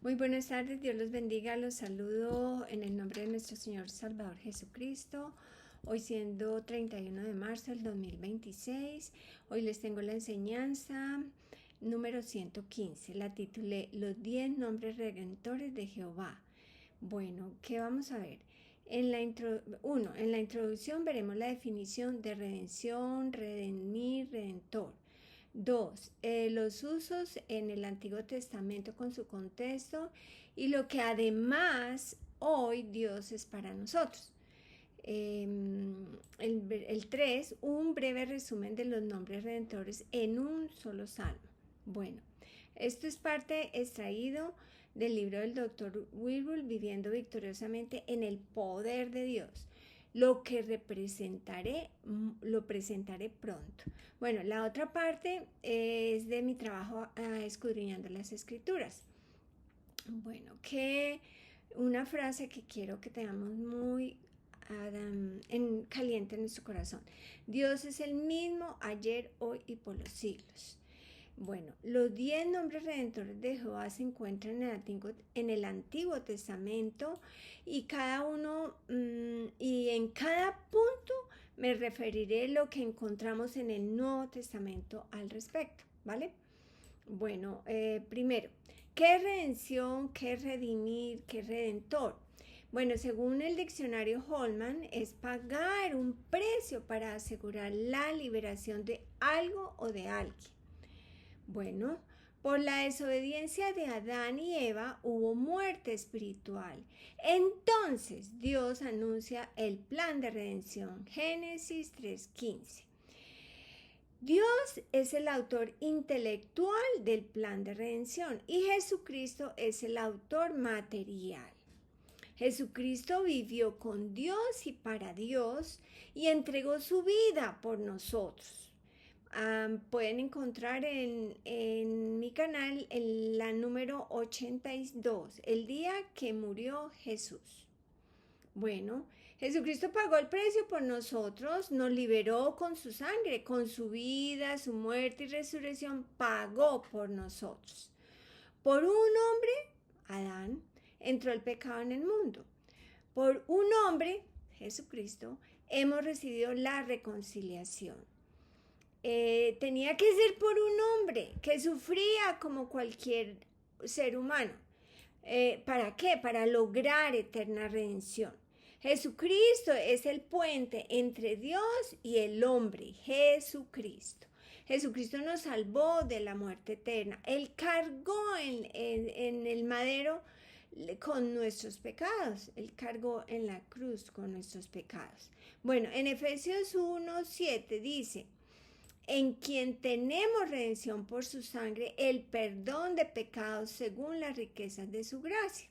Muy buenas tardes, Dios los bendiga, los saludo en el nombre de nuestro Señor Salvador Jesucristo. Hoy siendo 31 de marzo del 2026, hoy les tengo la enseñanza número 115, la titulé Los 10 nombres redentores de Jehová. Bueno, ¿qué vamos a ver? En la introducción veremos la definición de redención, redimir, redentor. 2. Los usos en el Antiguo Testamento con su contexto y lo que además hoy Dios es para nosotros. El 3. Un breve resumen de los nombres redentores en un solo salmo. Bueno, esto es parte extraído del libro del Dr. Whirlpool, Viviendo victoriosamente en el poder de Dios. Lo que lo presentaré pronto. Bueno, la otra parte es de mi trabajo escudriñando las escrituras. Bueno, una frase que quiero que tengamos muy caliente en nuestro corazón. Dios es el mismo ayer, hoy y por los siglos. Bueno, los 10 nombres redentores de Jehová se encuentran en el Antiguo Testamento y cada uno, y en cada punto me referiré a lo que encontramos en el Nuevo Testamento al respecto, ¿vale? Bueno, primero, ¿qué es redención? ¿Qué es redimir? ¿Qué es redentor? Bueno, según el diccionario Holman, es pagar un precio para asegurar la liberación de algo o de alguien. Bueno, por la desobediencia de Adán y Eva hubo muerte espiritual. Entonces Dios anuncia el plan de redención. Génesis 3:15. Dios es el autor intelectual del plan de redención y Jesucristo es el autor material. Jesucristo vivió con Dios y para Dios y entregó su vida por nosotros. Pueden encontrar en mi canal la número 82, el día que murió Jesús. Bueno, Jesucristo pagó el precio por nosotros, nos liberó con su sangre, con su vida, su muerte y resurrección, pagó por nosotros. Por un hombre, Adán, entró el pecado en el mundo. Por un hombre, Jesucristo, hemos recibido la reconciliación. Tenía que ser por un hombre que sufría como cualquier ser humano. ¿Para qué? Para lograr eterna redención. Jesucristo es el puente entre Dios y el hombre. Jesucristo. Jesucristo nos salvó de la muerte eterna. Él cargó en el madero con nuestros pecados. Él cargó en la cruz con nuestros pecados. Bueno, en Efesios 1:7 dice: en quien tenemos redención por su sangre, el perdón de pecados según las riquezas de su gracia.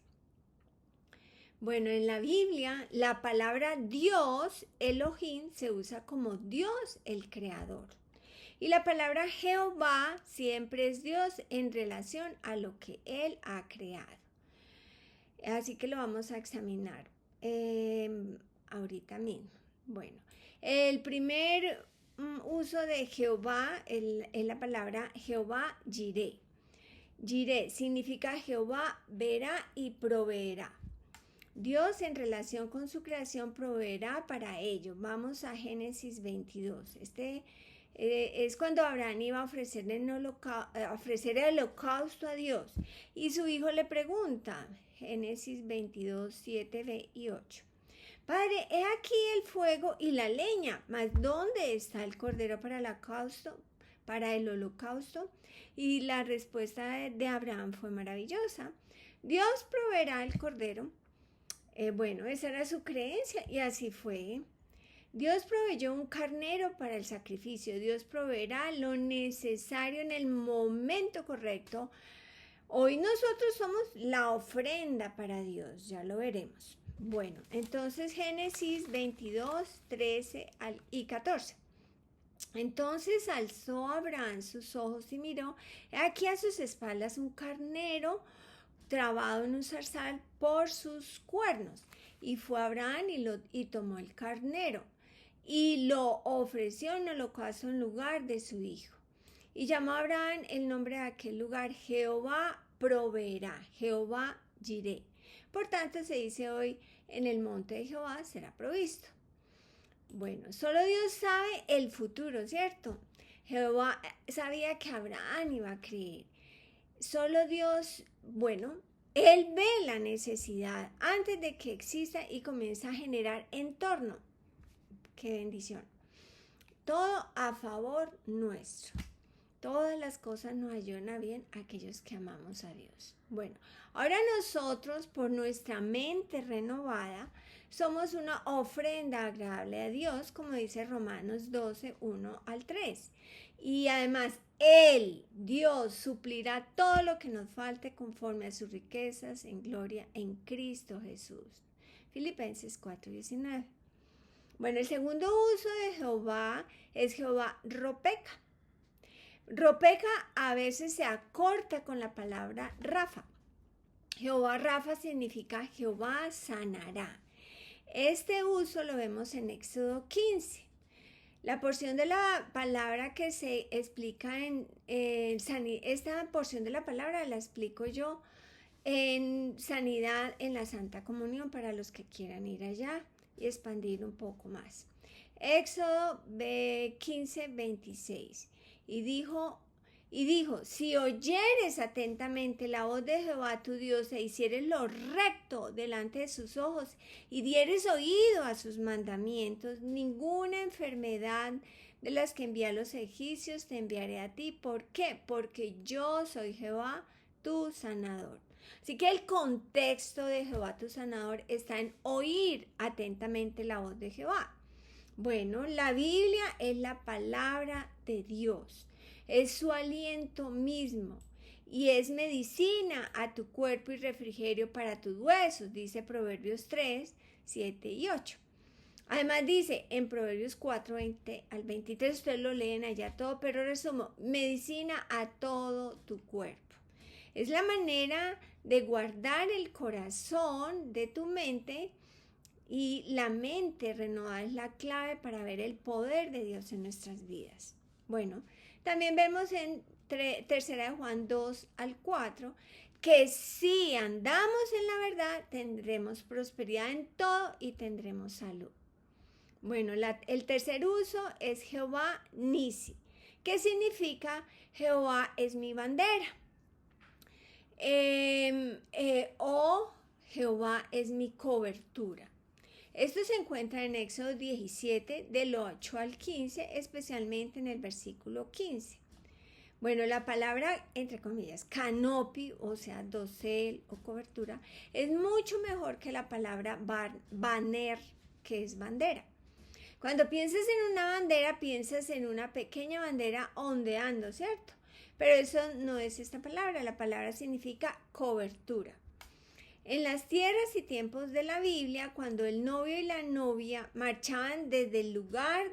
Bueno, en la Biblia, la palabra Dios, Elohim, se usa como Dios el Creador. Y la palabra Jehová siempre es Dios en relación a lo que Él ha creado. Así que lo vamos a examinar ahorita mismo. Bueno, el primer uso de Jehová es la palabra Jehová Jireh. Jireh significa Jehová verá y proveerá. Dios en relación con su creación proveerá para ello. Vamos a Génesis 22. Es cuando Abraham iba a ofrecer el holocausto a Dios y su hijo le pregunta, Génesis 22, 7 y 8. Padre, he aquí el fuego y la leña, mas ¿dónde está el cordero para el holocausto? Y la respuesta de Abraham fue maravillosa. Dios proveerá el cordero. Bueno, esa era su creencia y así fue. Dios proveyó un carnero para el sacrificio. Dios proveerá lo necesario en el momento correcto. Hoy nosotros somos la ofrenda para Dios, ya lo veremos. Bueno, entonces Génesis 22, 13 y 14. Entonces alzó Abraham sus ojos y miró, aquí a sus espaldas un carnero trabado en un zarzal por sus cuernos. Y fue Abraham y tomó el carnero y lo ofreció en holocausto en lugar de su hijo. Y llamó a Abraham el nombre de aquel lugar Jehová proveerá, Jehová Jireh. Por tanto, se dice hoy, en el monte de Jehová será provisto. Bueno, solo Dios sabe el futuro, ¿cierto? Jehová sabía que Abraham iba a creer. Solo Dios, bueno, Él ve la necesidad antes de que exista y comienza a generar entorno. ¡Qué bendición! Todo a favor nuestro. Todas las cosas nos ayudan a bien a aquellos que amamos a Dios. Bueno, ahora nosotros, por nuestra mente renovada, somos una ofrenda agradable a Dios, como dice Romanos 12, 1 al 3. Y además, Él, Dios, suplirá todo lo que nos falte conforme a sus riquezas en gloria en Cristo Jesús. Filipenses 4, 19. Bueno, el segundo uso de Jehová es Jehová Ropeka. Ropeka a veces se acorta con la palabra Rafa. Jehová Rafa significa Jehová sanará. Este uso lo vemos en Éxodo 15. La porción de la palabra que se explica esta porción de la palabra la explico yo en sanidad en la Santa Comunión para los que quieran ir allá y expandir un poco más. Éxodo 15, 26. Y dijo, si oyeres atentamente la voz de Jehová tu Dios e hicieres lo recto delante de sus ojos y dieres oído a sus mandamientos, ninguna enfermedad de las que envié a los egipcios te enviaré a ti. ¿Por qué? Porque yo soy Jehová tu sanador. Así que el contexto de Jehová tu sanador está en oír atentamente la voz de Jehová. Bueno, la Biblia es la palabra de Dios, es su aliento mismo y es medicina a tu cuerpo y refrigerio para tus huesos, dice Proverbios 3, 7 y 8. Además dice en Proverbios 4, 20 al 23, ustedes lo leen allá todo, pero resumo, medicina a todo tu cuerpo. Es la manera de guardar el corazón de tu mente. Y la mente renovada es la clave para ver el poder de Dios en nuestras vidas. Bueno, también vemos en 3 de Juan 2 al 4 que si andamos en la verdad tendremos prosperidad en todo y tendremos salud. Bueno, el tercer uso es Jehová Nisi, que significa Jehová es mi bandera. O Jehová es mi cobertura. Esto se encuentra en Éxodo 17, del 8 al 15, especialmente en el versículo 15. Bueno, la palabra, entre comillas, canopy, o sea, dosel o cobertura, es mucho mejor que la palabra banner, que es bandera. Cuando piensas en una bandera, piensas en una pequeña bandera ondeando, ¿cierto? Pero eso no es esta palabra, la palabra significa cobertura. En las tierras y tiempos de la Biblia, cuando el novio y la novia marchaban desde el lugar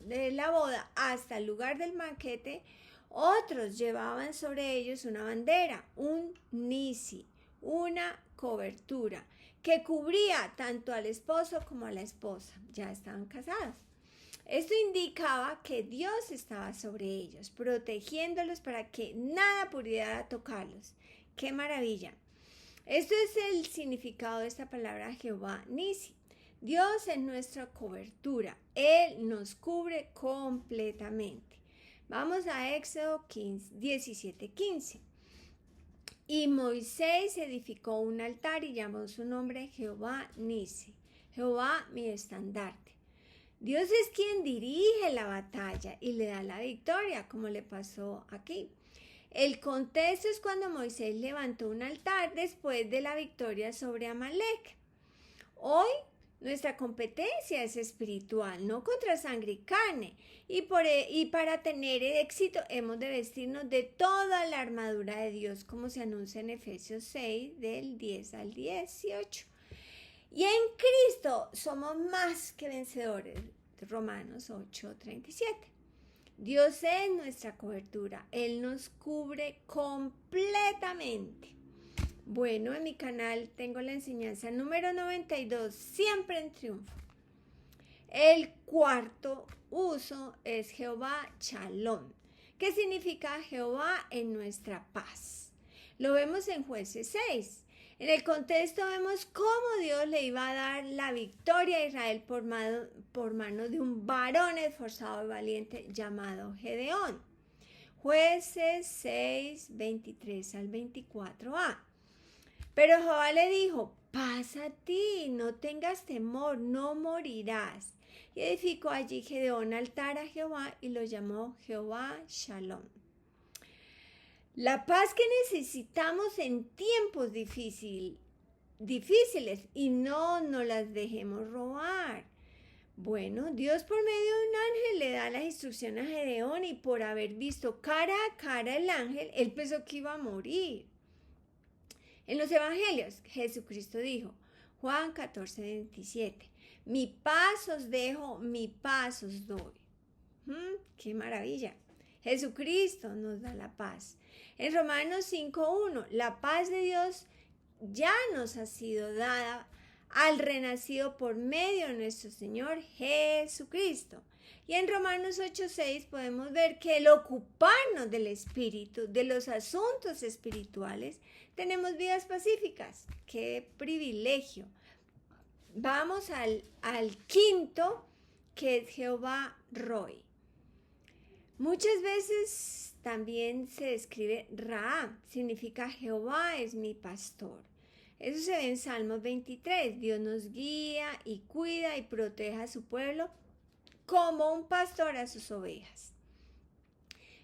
de la boda hasta el lugar del banquete, otros llevaban sobre ellos una bandera, un nisi, una cobertura, que cubría tanto al esposo como a la esposa. Ya estaban casados. Esto indicaba que Dios estaba sobre ellos, protegiéndolos para que nada pudiera tocarlos. ¡Qué maravilla! Esto es el significado de esta palabra Jehová Nisi. Dios es nuestra cobertura. Él nos cubre completamente. Vamos a Éxodo 17:15. Y Moisés edificó un altar y llamó su nombre Jehová Nisi. Jehová mi estandarte. Dios es quien dirige la batalla y le da la victoria, como le pasó aquí. El contexto es cuando Moisés levantó un altar después de la victoria sobre Amalek. Hoy nuestra competencia es espiritual, no contra sangre y carne. Y para tener éxito hemos de vestirnos de toda la armadura de Dios, como se anuncia en Efesios 6, del 10 al 18. Y en Cristo somos más que vencedores. Romanos 8, 37. Dios es nuestra cobertura, Él nos cubre completamente. Bueno, en mi canal tengo la enseñanza número 92, siempre en triunfo. El cuarto uso es Jehová Shalom, que significa Jehová en nuestra paz. Lo vemos en Jueces 6. En el contexto vemos cómo Dios le iba a dar la victoria a Israel por mano de un varón esforzado y valiente llamado Gedeón. Jueces 6, 23 al 24a. Pero Jehová le dijo: pasa a ti, no tengas temor, no morirás. Y edificó allí Gedeón altar a Jehová y lo llamó Jehová Shalom. La paz que necesitamos en tiempos difíciles y no nos las dejemos robar. Bueno, Dios por medio de un ángel le da las instrucciones a Gedeón y por haber visto cara a cara el ángel, él pensó que iba a morir. En los evangelios, Jesucristo dijo, Juan 14, 27, mi paz os dejo, mi paz os doy. ¡Qué maravilla! Jesucristo nos da la paz. En Romanos 5:1, la paz de Dios ya nos ha sido dada al renacido por medio de nuestro Señor Jesucristo. Y en Romanos 8:6 podemos ver que el ocuparnos del espíritu, de los asuntos espirituales, tenemos vidas pacíficas. ¡Qué privilegio! Vamos al quinto, que es Jehová Roi. Muchas veces también se describe Ra, significa Jehová es mi pastor. Eso se ve en Salmos 23. Dios nos guía y cuida y protege a su pueblo como un pastor a sus ovejas.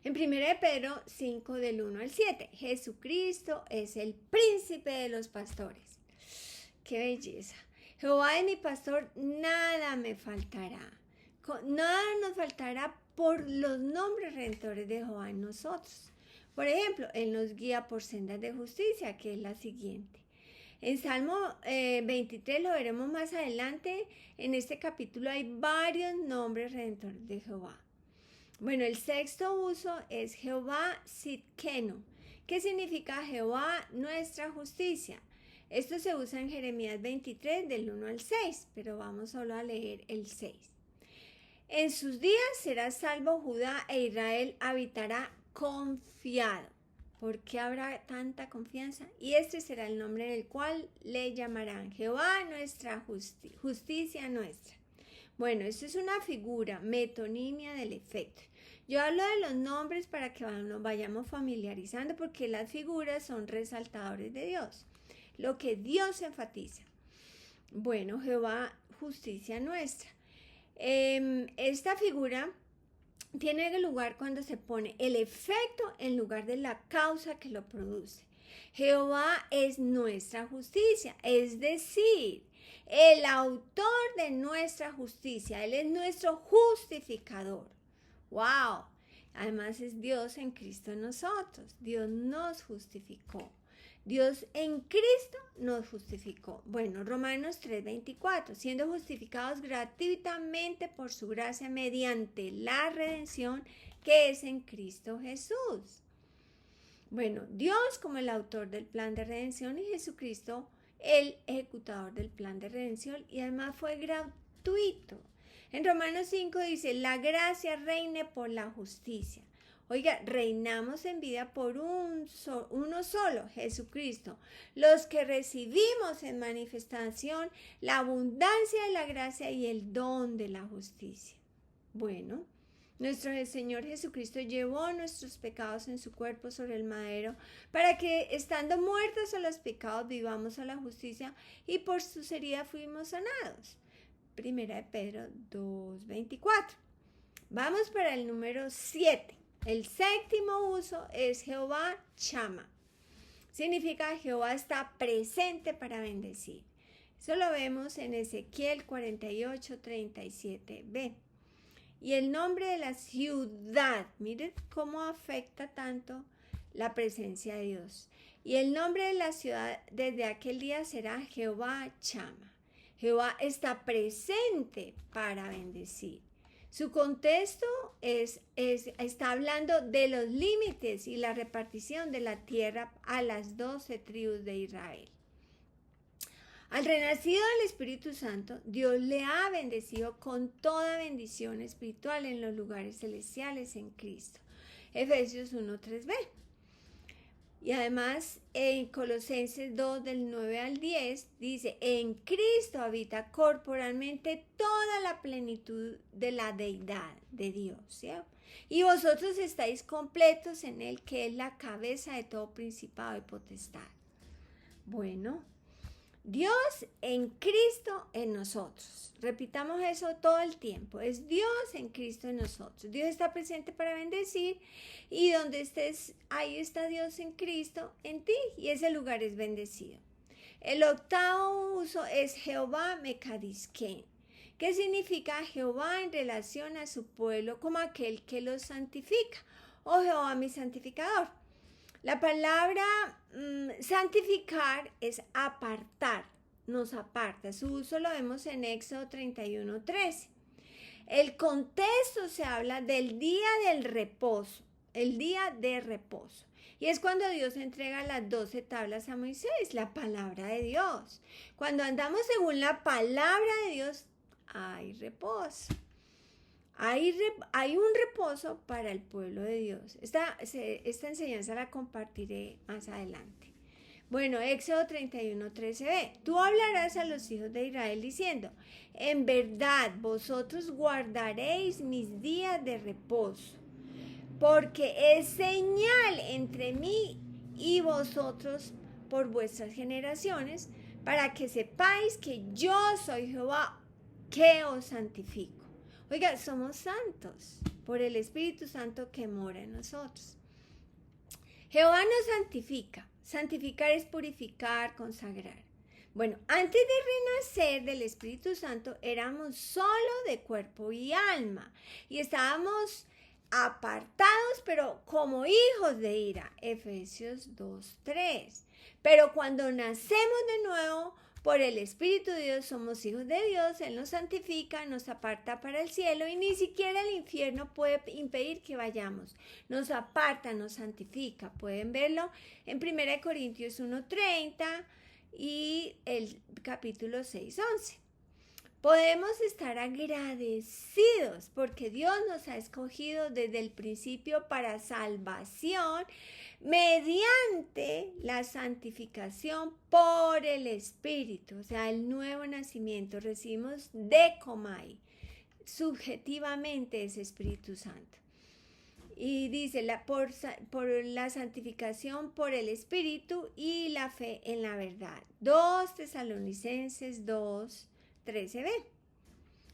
En 1 Pedro 5 del 1 al 7, Jesucristo es el príncipe de los pastores. ¡Qué belleza! Jehová es mi pastor, nada me faltará. Nada nos faltará por los nombres redentores de Jehová en nosotros. Por ejemplo, Él nos guía por sendas de justicia, que es la siguiente. En Salmo 23 lo veremos más adelante. En este capítulo hay varios nombres redentores de Jehová. Bueno, el sexto uso es Jehová Sidkenu, que significa Jehová nuestra justicia. Esto se usa en Jeremías 23 del 1 al 6, pero vamos solo a leer el 6. En sus días será salvo Judá e Israel habitará confiado. ¿Por qué habrá tanta confianza? Y este será el nombre en el cual le llamarán Jehová nuestra justicia nuestra. Bueno, esto es una figura, metonimia del efecto. Yo hablo de los nombres para que nos vayamos familiarizando, porque las figuras son resaltadores de Dios, lo que Dios enfatiza. Bueno, Jehová justicia nuestra. Esta figura tiene lugar cuando se pone el efecto en lugar de la causa que lo produce. Jehová es nuestra justicia, es decir, el autor de nuestra justicia. Él es nuestro justificador. ¡Wow! Además es Dios en Cristo en nosotros. Dios nos justificó. Dios en Cristo nos justificó. Bueno, Romanos 3:24, siendo justificados gratuitamente por su gracia mediante la redención que es en Cristo Jesús. Bueno, Dios como el autor del plan de redención y Jesucristo el ejecutador del plan de redención, y además fue gratuito. En Romanos 5 dice, la gracia reine por la justicia. Oiga, reinamos en vida por uno solo, Jesucristo. Los que recibimos en manifestación la abundancia de la gracia y el don de la justicia. Bueno, nuestro Señor Jesucristo llevó nuestros pecados en su cuerpo sobre el madero para que, estando muertos a los pecados, vivamos a la justicia, y por sus heridas fuimos sanados. 1 Pedro 2:24. Vamos para el número 7. El séptimo uso es Jehová Chama. Significa Jehová está presente para bendecir. Eso lo vemos en Ezequiel 48:37b. Y el nombre de la ciudad, miren cómo afecta tanto la presencia de Dios. Y el nombre de la ciudad desde aquel día será Jehová Chama. Jehová está presente para bendecir. Su contexto está hablando de los límites y la repartición de la tierra a las 12 tribus de Israel. Al renacido del Espíritu Santo, Dios le ha bendecido con toda bendición espiritual en los lugares celestiales en Cristo. Efesios 1:3b. Y además en Colosenses 2 del 9 al 10 dice, en Cristo habita corporalmente toda la plenitud de la deidad de Dios, ¿sí? Y vosotros estáis completos en Él, que es la cabeza de todo principado y potestad. Bueno, Dios en Cristo en nosotros. Repitamos eso todo el tiempo. Es Dios en Cristo en nosotros. Dios está presente para bendecir y donde estés, ahí está Dios en Cristo en ti y ese lugar es bendecido. El octavo uso es Jehová Mekadisken. ¿Qué significa Jehová en relación a su pueblo como aquel que los santifica? O Jehová mi santificador. La palabra santificar es apartar, nos aparta. Su uso lo vemos en Éxodo 31:13. El contexto se habla del día del reposo, el día de reposo. Y es cuando Dios entrega las 12 tablas a Moisés, la palabra de Dios. Cuando andamos según la palabra de Dios, hay reposo. Hay un reposo para el pueblo de Dios. Esta enseñanza la compartiré más adelante. Bueno, Éxodo 31:13b. Tú hablarás a los hijos de Israel diciendo, en verdad vosotros guardaréis mis días de reposo, porque es señal entre mí y vosotros por vuestras generaciones, para que sepáis que yo soy Jehová, que os santifico. Oiga, somos santos por el Espíritu Santo que mora en nosotros. Jehová nos santifica. Santificar es purificar, consagrar. Bueno, antes de renacer del Espíritu Santo éramos solo de cuerpo y alma y estábamos apartados, pero como hijos de ira. Efesios 2:3. Pero cuando nacemos de nuevo, por el Espíritu de Dios somos hijos de Dios, Él nos santifica, nos aparta para el cielo y ni siquiera el infierno puede impedir que vayamos. Nos aparta, nos santifica. Pueden verlo en 1 Corintios 1:30 y el capítulo 6:11. Podemos estar agradecidos porque Dios nos ha escogido desde el principio para salvación mediante la santificación por el Espíritu, o sea, el nuevo nacimiento. Recibimos decomai, subjetivamente ese Espíritu Santo. Y dice, por la santificación por el Espíritu y la fe en la verdad. 2 Tesalonicenses 2:13b.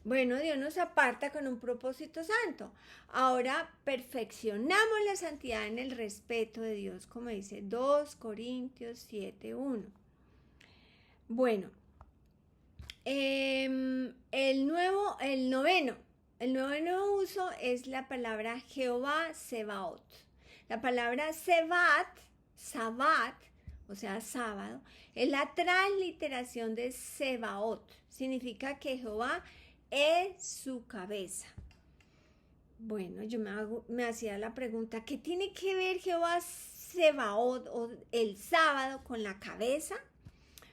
Bueno, Dios nos aparta con un propósito santo. Ahora perfeccionamos la santidad en el respeto de Dios, como dice 2 Corintios 7:1. Bueno, el noveno uso es la palabra Jehová Sebaot. La palabra Sabat, o sea, sábado, es la transliteración de Sebaot. Significa que Jehová es su cabeza. Bueno, yo me hacía la pregunta, ¿qué tiene que ver Jehová Sebaot o el sábado con la cabeza?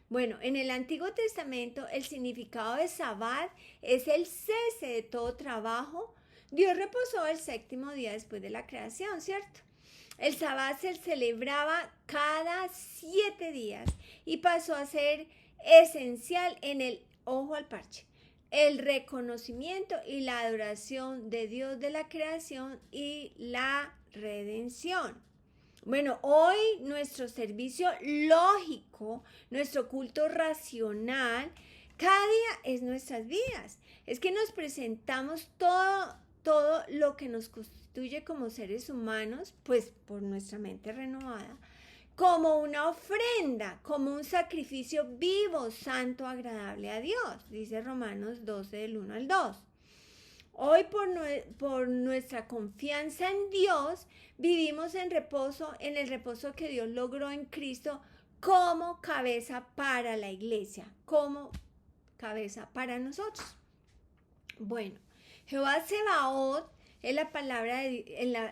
Bueno, en el Antiguo Testamento el significado de Sabbat es el cese de todo trabajo. Dios reposó el séptimo día después de la creación, ¿cierto? El Sabbat se celebraba cada 7 días y pasó a ser esencial en el ojo al parche, el reconocimiento y la adoración de Dios de la creación y la redención. Bueno, hoy nuestro servicio lógico, nuestro culto racional, cada día es nuestras vidas. Es que nos presentamos todo lo que nos constituye como seres humanos, pues por nuestra mente renovada, como una ofrenda, como un sacrificio vivo, santo, agradable a Dios, dice Romanos 12 del 1 al 2. Hoy por nuestra confianza en Dios, vivimos en reposo, en el reposo que Dios logró en Cristo como cabeza para la iglesia, como cabeza para nosotros. Bueno, Jehová Sebaot es la palabra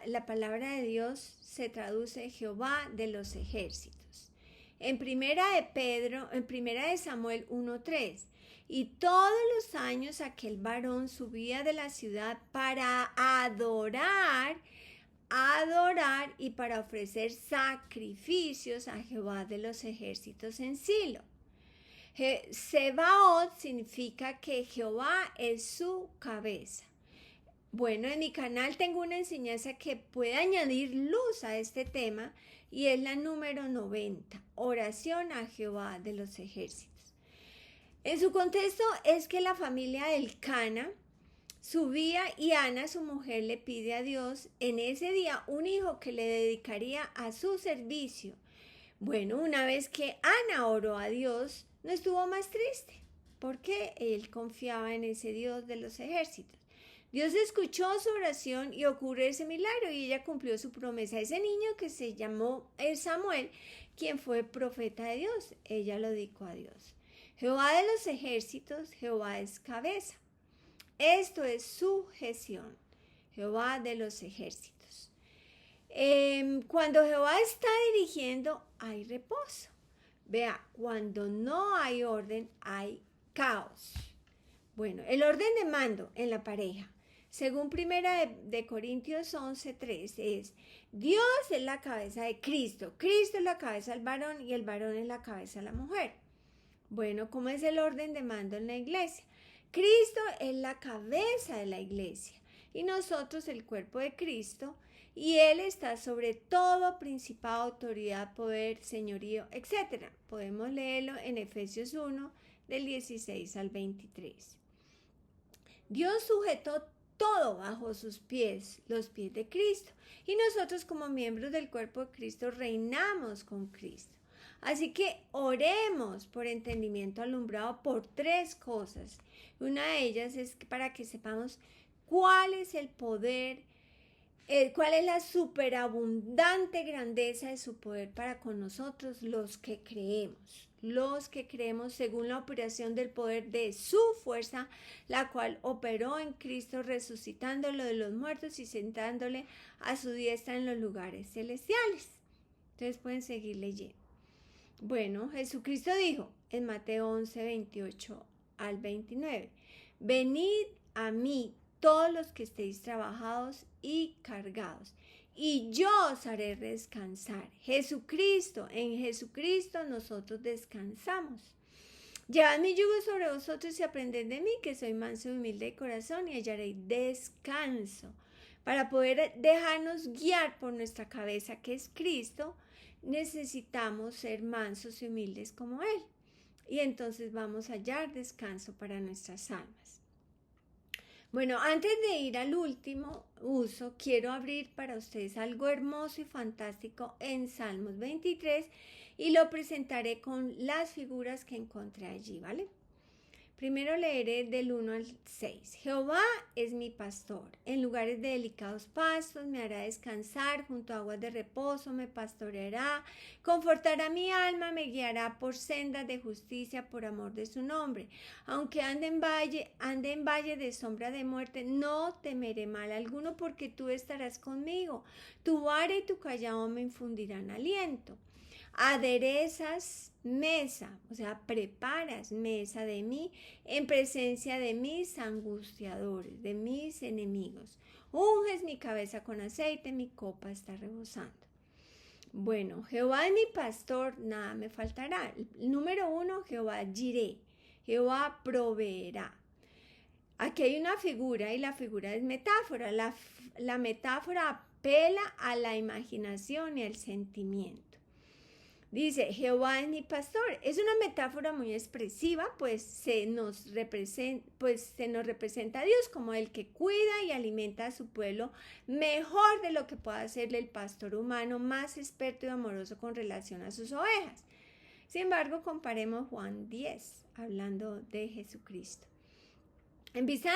la palabra de Dios se traduce Jehová de los ejércitos. En primera de Samuel 1:3. Y todos los años aquel varón subía de la ciudad para adorar adorar y para ofrecer sacrificios a Jehová de los ejércitos en Silo. Sebaot significa que Jehová es su cabeza. Bueno, en mi canal tengo una enseñanza que puede añadir luz a este tema y es la número 90, oración a Jehová de los ejércitos. En su contexto es que la familia del Cana subía y Ana, su mujer, le pide a Dios en ese día un hijo que le dedicaría a su servicio. Bueno, una vez que Ana oró a Dios, no estuvo más triste, porque él confiaba en ese Dios de los ejércitos. Dios escuchó su oración y ocurrió ese milagro y ella cumplió su promesa. Ese niño que se llamó Samuel, quien fue profeta de Dios, ella lo dedicó a Dios. Jehová de los ejércitos, Jehová es cabeza. Esto es sujeción, Jehová de los ejércitos. Cuando Jehová está dirigiendo, hay reposo. Vea, cuando no hay orden, hay caos. Bueno, el orden de mando en la pareja, según 1 de Corintios 11:3, es Dios es la cabeza de Cristo, Cristo es la cabeza del varón y el varón es la cabeza de la mujer. Bueno, ¿cómo es el orden de mando en la iglesia? Cristo es la cabeza de la iglesia y nosotros el cuerpo de Cristo, y Él está sobre todo principado, autoridad, poder, señorío, etc. Podemos leerlo en Efesios 1, del 16 al 23. Dios sujetó todo bajo sus pies, los pies de Cristo, y nosotros como miembros del cuerpo de Cristo reinamos con Cristo. Así que oremos por entendimiento alumbrado por 3 cosas. Una de ellas es para que sepamos cuál es el poder, cuál es la superabundante grandeza de su poder para con nosotros los que creemos según la operación del poder de su fuerza, la cual operó en Cristo resucitándolo de los muertos y sentándole a su diestra en los lugares celestiales. Entonces pueden seguir leyendo. Bueno, Jesucristo dijo en Mateo 11, 28 al 29, venid a mí todos los que estéis trabajados y cargados, y yo os haré descansar. En Jesucristo nosotros descansamos. Llevad mi yugo sobre vosotros y aprended de mí, que soy manso y humilde de corazón, y hallaréis descanso. Para poder dejarnos guiar por nuestra cabeza, que es Cristo, necesitamos ser mansos y humildes como Él. Y entonces vamos a hallar descanso para nuestras almas. Bueno, antes de ir al último uso, quiero abrir para ustedes algo hermoso y fantástico en Salmos 23 y lo presentaré con las figuras que encontré allí, ¿vale? Primero leeré del 1 al 6. Jehová es mi pastor, en lugares de delicados pastos me hará descansar, junto a aguas de reposo me pastoreará, confortará mi alma, me guiará por sendas de justicia por amor de su nombre. Aunque ande en valle de sombra de muerte, no temeré mal alguno, porque tú estarás conmigo. Tu vara y tu callado me infundirán aliento. Aderezas mesa, o sea, preparas mesa de mí en presencia de mis angustiadores, de mis enemigos. Unges mi cabeza con aceite, mi copa está rebosando. Bueno, Jehová es mi pastor, nada me faltará. Número 1, Jehová Jireh, Jehová proveerá. Aquí hay una figura y la figura es metáfora. La metáfora apela a la imaginación y al sentimiento. Dice, Jehová es mi pastor. Es una metáfora muy expresiva, pues se nos representa a Dios como el que cuida y alimenta a su pueblo mejor de lo que pueda hacerle el pastor humano más experto y amoroso con relación a sus ovejas. Sin embargo, comparemos Juan 10, hablando de Jesucristo. En vista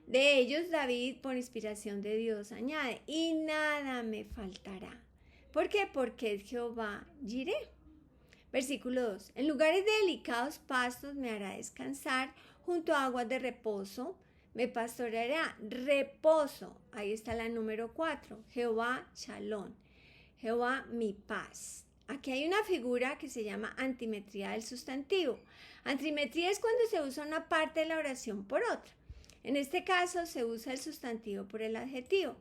de ellos, David, por inspiración de Dios, añade, y nada me faltará. ¿Por qué? Porque es Jehová Jireh. Versículo 2. En lugares de delicados pastos me hará descansar, junto a aguas de reposo me pastoreará. Reposo, ahí está la número 4. Jehová Shalom, Jehová mi paz. Aquí hay una figura que se llama antimetría del sustantivo. Antimetría es cuando se usa una parte de la oración por otra. En este caso se usa el sustantivo por el adjetivo.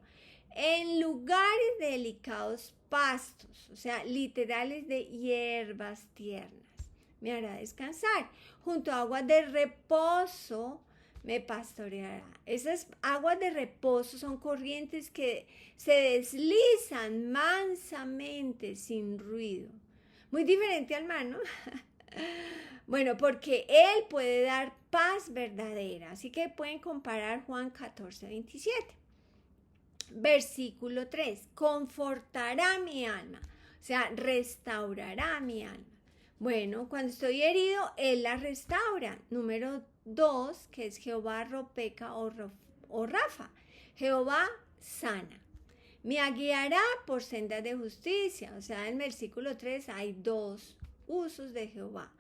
En lugares de delicados pastos, o sea, literales de hierbas tiernas, me hará descansar. Junto a aguas de reposo me pastoreará. Esas aguas de reposo son corrientes que se deslizan mansamente, sin ruido. Muy diferente al mar, ¿no? Bueno, porque Él puede dar paz verdadera. Así que pueden comparar Juan 14:27. Versículo 3. Confortará mi alma. O sea, restaurará mi alma. Bueno, cuando estoy herido, Él la restaura. Número 2, que es Jehová Ropeca o Rafa. Jehová sana. Me guiará por sendas de justicia. O sea, en el versículo 3 hay dos usos de Jehová.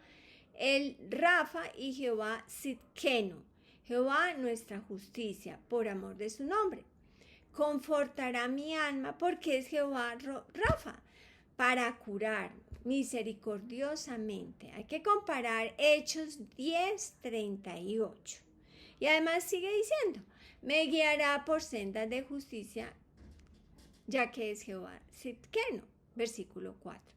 El Rafa y Jehová Sidkenu. Jehová nuestra justicia, por amor de su nombre. Confortará mi alma porque es Jehová Rafa, para curar misericordiosamente. Hay que comparar Hechos 10:38. Y además sigue diciendo, me guiará por sendas de justicia, ya que es Jehová Sidkenu. Versículo 4.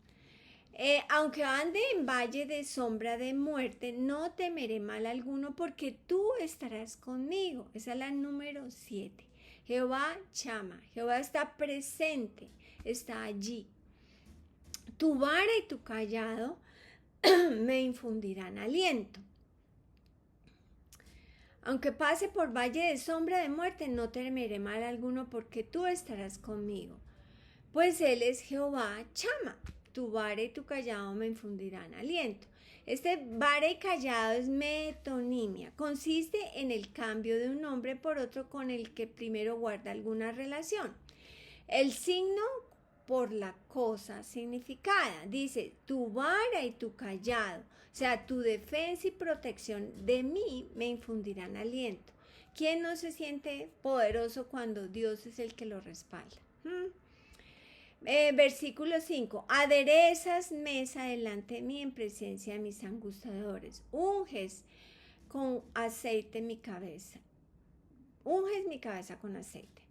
Aunque ande en valle de sombra de muerte, no temeré mal alguno porque tú estarás conmigo. Esa es la número 7. Jehová llama, Jehová está presente, está allí. Tu vara y tu callado me infundirán aliento. Aunque pase por valle de sombra de muerte, no temeré mal alguno porque tú estarás conmigo. Pues Él es Jehová Chama, tu vara y tu callado me infundirán aliento. Este vara y callado es metonimia. Consiste en el cambio de un nombre por otro con el que primero guarda alguna relación. El signo por la cosa significada. Dice, tu vara y tu callado, o sea, tu defensa y protección de mí me infundirán aliento. ¿Quién no se siente poderoso cuando Dios es el que lo respalda? Versículo 5. Aderezas mesa delante de mí en presencia de mis angustiadores. Unges con aceite mi cabeza. Unges mi cabeza con aceite.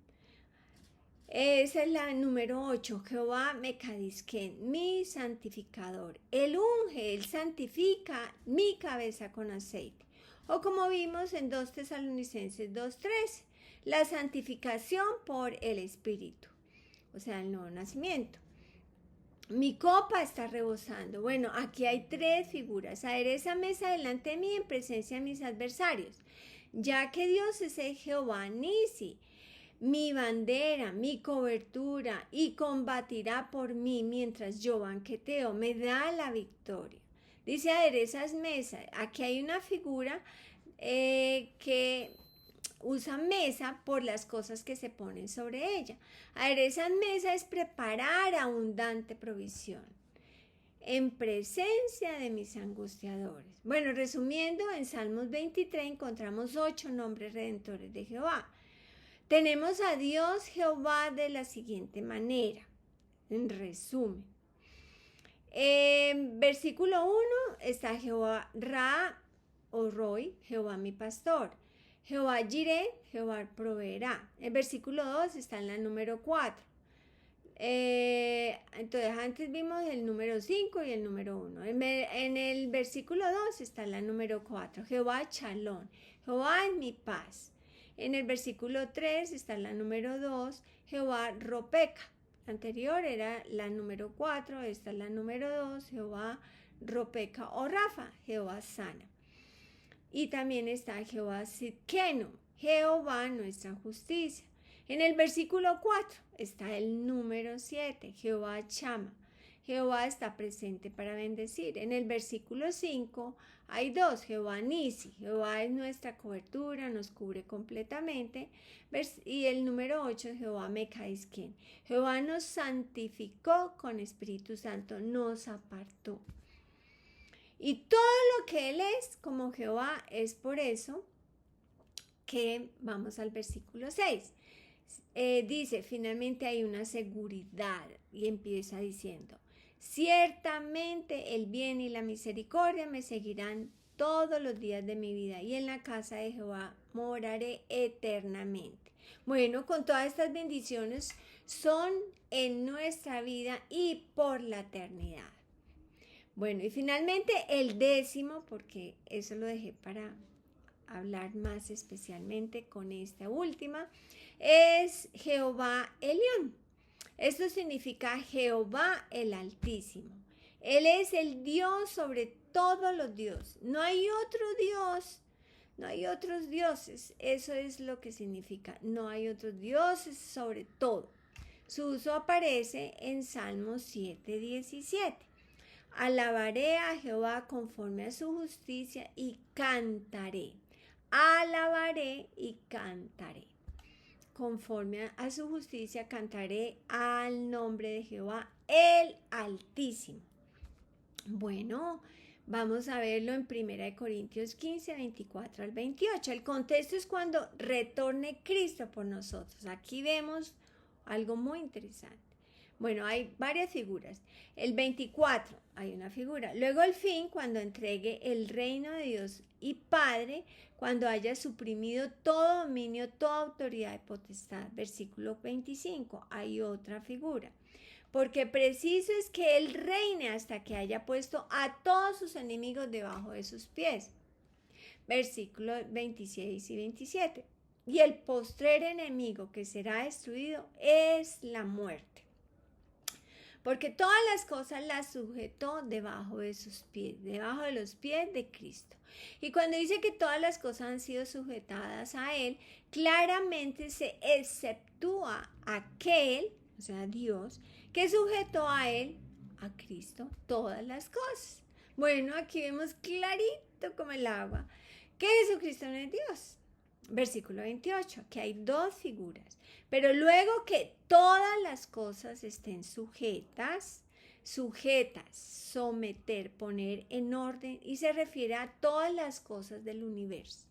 Esa es la número 8. Jehová Mecadisquén, mi santificador. Él unge, Él santifica mi cabeza con aceite. O como vimos en 2 Tesalonicenses 2:13, la santificación por el Espíritu. O sea, el nuevo nacimiento. Mi copa está rebosando. Bueno, aquí hay 3 figuras. Adereza mesa delante de mí en presencia de mis adversarios. Ya que Dios es el Jehová Nisi, mi bandera, mi cobertura, y combatirá por mí mientras yo banqueteo, me da la victoria. Dice aderezas mesa. Aquí hay una figura que usa mesa por las cosas que se ponen sobre ella. Aderezas mesa es preparar abundante provisión en presencia de mis angustiadores. Bueno, resumiendo, en Salmos 23 encontramos 8 nombres redentores de Jehová. Tenemos a Dios Jehová de la siguiente manera, en resumen. En versículo 1 está Jehová Ra o Roy, Jehová mi pastor. Jehová Jireh, Jehová proveerá. En versículo 2 está en la número 4. Entonces antes vimos el número 5 y el número 1. En el versículo 2 está la número 4. Jehová Chalón, Jehová es mi paz. En el versículo 3 está la número 2, Jehová Ropeca. La anterior era la número 4, esta es la número 2, Jehová Ropeca o Rafa, Jehová sana. Y también está Jehová Sidkenu, Jehová nuestra justicia. En el versículo 4 está el número 7, Jehová Chama. Jehová está presente para bendecir. En el versículo 5 hay 2, Jehová Nisi. Jehová es nuestra cobertura, nos cubre completamente. Y el número 8, Jehová Mecadisquén. Jehová nos santificó con Espíritu Santo, nos apartó. Y todo lo que Él es como Jehová, es por eso que vamos al versículo 6. Dice, finalmente hay una seguridad y empieza diciendo, ciertamente el bien y la misericordia me seguirán todos los días de mi vida, y en la casa de Jehová moraré eternamente. Bueno, con todas estas bendiciones son en nuestra vida y por la eternidad. Bueno, y finalmente el 10º, porque eso lo dejé para hablar más especialmente con esta última, es Jehová Elión. Esto significa Jehová el Altísimo. Él es el Dios sobre todos los dioses. No hay otro Dios, no hay otros dioses. Eso es lo que significa. No hay otros dioses sobre todo. Su uso aparece en Salmos 7:17. Alabaré a Jehová conforme a su justicia y cantaré. Alabaré y cantaré. Conforme a su justicia cantaré al nombre de Jehová el Altísimo. Bueno, vamos a verlo en 1 Corintios 15, 24 al 28. El contexto es cuando retorne Cristo por nosotros. Aquí vemos algo muy interesante. Bueno, hay varias figuras. El 24, hay una figura. Luego el fin, cuando entregue el reino de Dios y Padre, cuando haya suprimido todo dominio, toda autoridad y potestad. Versículo 25, hay otra figura. Porque preciso es que Él reine hasta que haya puesto a todos sus enemigos debajo de sus pies. Versículos 26 y 27. Y el postrer enemigo que será destruido es la muerte. Porque todas las cosas las sujetó debajo de sus pies, debajo de los pies de Cristo. Y cuando dice que todas las cosas han sido sujetadas a Él, claramente se exceptúa aquel, o sea, Dios, que sujetó a Él, a Cristo, todas las cosas. Bueno, aquí vemos clarito como el agua que Jesucristo no es Dios. Versículo 28, que hay dos figuras. Pero luego que todas las cosas estén sujetas, someter, poner en orden, y se refiere a todas las cosas del universo.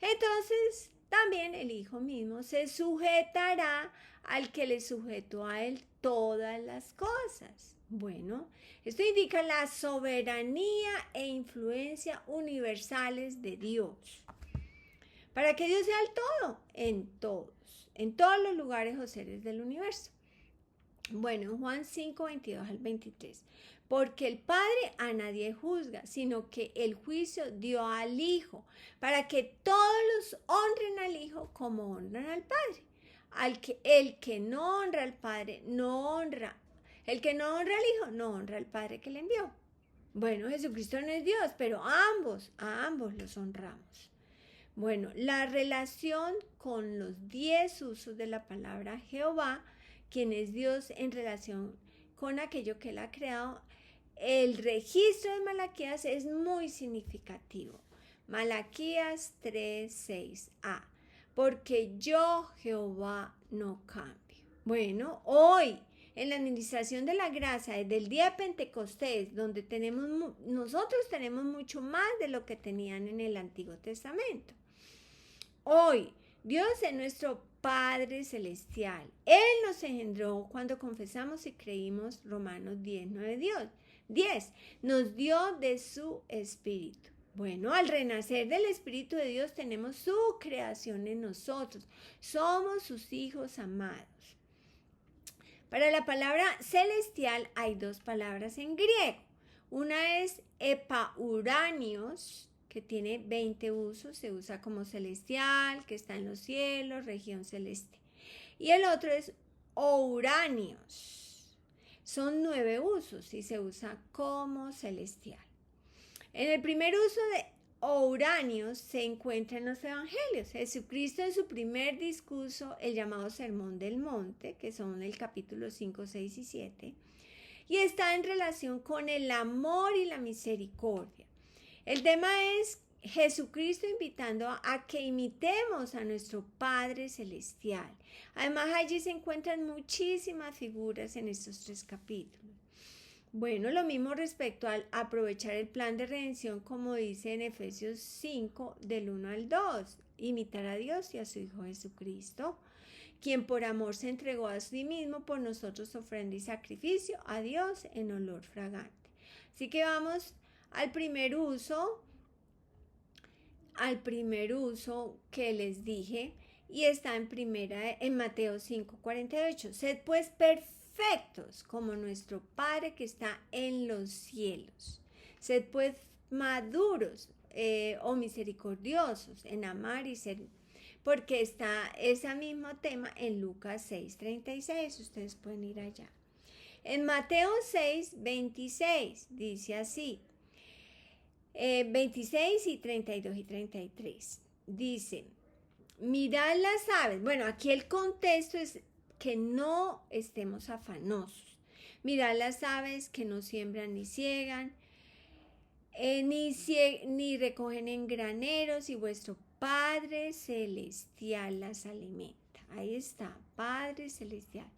Entonces, también el Hijo mismo se sujetará al que le sujetó a él todas las cosas. Bueno, esto indica la soberanía e influencia universales de Dios. Para que Dios sea el todo, en todos los lugares o seres del universo. Bueno, Juan 5, 22 al 23. Porque el Padre a nadie juzga, sino que el juicio dio al Hijo, para que todos los honren al Hijo como honran al Padre. El que no honra al Padre, no honra. El que no honra al Hijo, no honra al Padre que le envió. Bueno, Jesucristo no es Dios, pero a ambos los honramos. Bueno, la relación con los 10 usos de la palabra Jehová, quien es Dios en relación con aquello que Él ha creado, el registro de Malaquías es muy significativo. Malaquías 3:6a, porque yo Jehová no cambio. Bueno, hoy en la administración de la gracia, desde el día de Pentecostés, donde nosotros tenemos mucho más de lo que tenían en el Antiguo Testamento. Hoy, Dios es nuestro Padre Celestial. Él nos engendró cuando confesamos y creímos Romanos 10, nos dio de su Espíritu. Bueno, al renacer del Espíritu de Dios tenemos su creación en nosotros. Somos sus hijos amados. Para la palabra celestial hay dos palabras en griego. Una es epauranios, que tiene 20 usos, se usa como celestial, que está en los cielos, región celeste. Y el otro es ouranios. Son 9 usos y se usa como celestial. En el primer uso de ouranios se encuentra en los evangelios. Jesucristo en su primer discurso, el llamado Sermón del Monte, que son el capítulo 5, 6 y 7, y está en relación con el amor y la misericordia. El tema es Jesucristo invitando a que imitemos a nuestro Padre Celestial. Además, allí se encuentran muchísimas figuras en estos 3 capítulos. Bueno, lo mismo respecto al aprovechar el plan de redención, como dice en Efesios 5, del 1 al 2. Imitar a Dios y a su Hijo Jesucristo, quien por amor se entregó a sí mismo por nosotros, ofrenda y sacrificio a Dios en olor fragante. Así que vamos al primer uso, al primer uso que les dije y está en Mateo 5:48. Sed pues perfectos como nuestro Padre que está en los cielos. Sed pues maduros o misericordiosos en amar y ser, porque está ese mismo tema en Lucas 6:36. Ustedes pueden ir allá. En Mateo 6:26 dice así, 26 y 32 y 33. Dice, mirad las aves. Bueno, aquí el contexto es que no estemos afanosos. Mirad las aves que no siembran ni ciegan, ni recogen en graneros, y vuestro Padre Celestial las alimenta. Ahí está, Padre Celestial.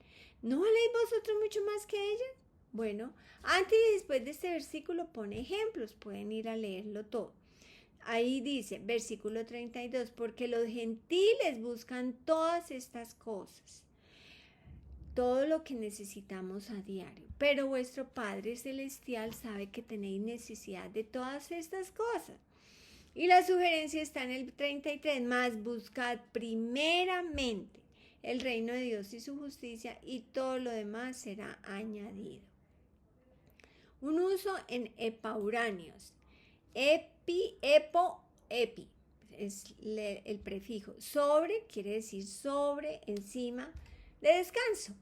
¿No valéis vosotros mucho más que ellas? Bueno, antes y después de este versículo pone ejemplos, pueden ir a leerlo todo. Ahí dice, versículo 32, porque los gentiles buscan todas estas cosas, todo lo que necesitamos a diario, pero vuestro Padre Celestial sabe que tenéis necesidad de todas estas cosas. Y la sugerencia está en el 33, más buscad primeramente el reino de Dios y su justicia, y todo lo demás será añadido. Un uso en epauráneos. Epi es el prefijo. Sobre quiere decir sobre, encima, de descanso.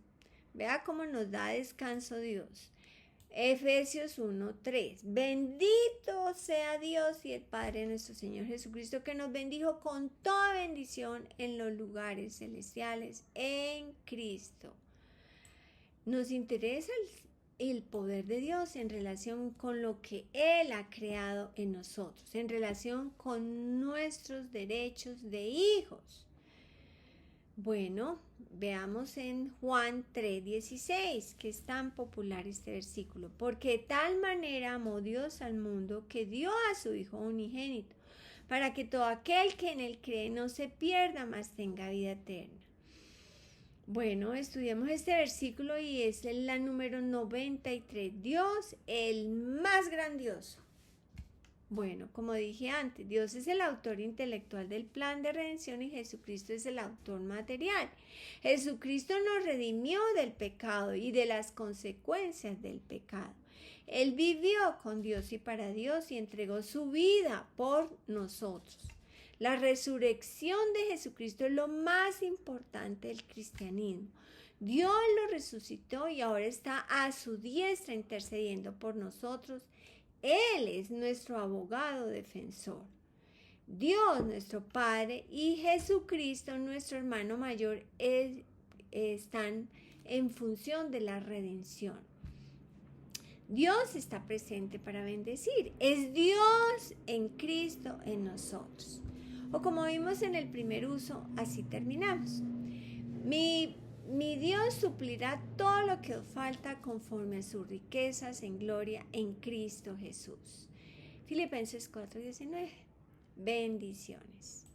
Vea cómo nos da descanso Dios. Efesios 1:3. Bendito sea Dios y el Padre de nuestro Señor Jesucristo, que nos bendijo con toda bendición en los lugares celestiales en Cristo. Nos interesa el poder de Dios en relación con lo que Él ha creado en nosotros, en relación con nuestros derechos de hijos. Bueno, veamos en Juan 3:16, que es tan popular este versículo. Porque de tal manera amó Dios al mundo que dio a su Hijo unigénito, para que todo aquel que en él cree no se pierda, mas tenga vida eterna. Bueno, estudiamos este versículo y es la número 93. Dios, el más grandioso. Bueno, como dije antes, Dios es el autor intelectual del plan de redención y Jesucristo es el autor material. Jesucristo nos redimió del pecado y de las consecuencias del pecado. Él vivió con Dios y para Dios y entregó su vida por nosotros. La resurrección de Jesucristo es lo más importante del cristianismo. Dios lo resucitó y ahora está a su diestra intercediendo por nosotros. Él es nuestro abogado defensor. Dios, nuestro Padre, y Jesucristo, nuestro hermano mayor, están en función de la redención. Dios está presente para bendecir. Es Dios en Cristo en nosotros. O como vimos en el primer uso, así terminamos. Mi Dios suplirá todo lo que os falta conforme a sus riquezas en gloria en Cristo Jesús. Filipenses 4:19. Bendiciones.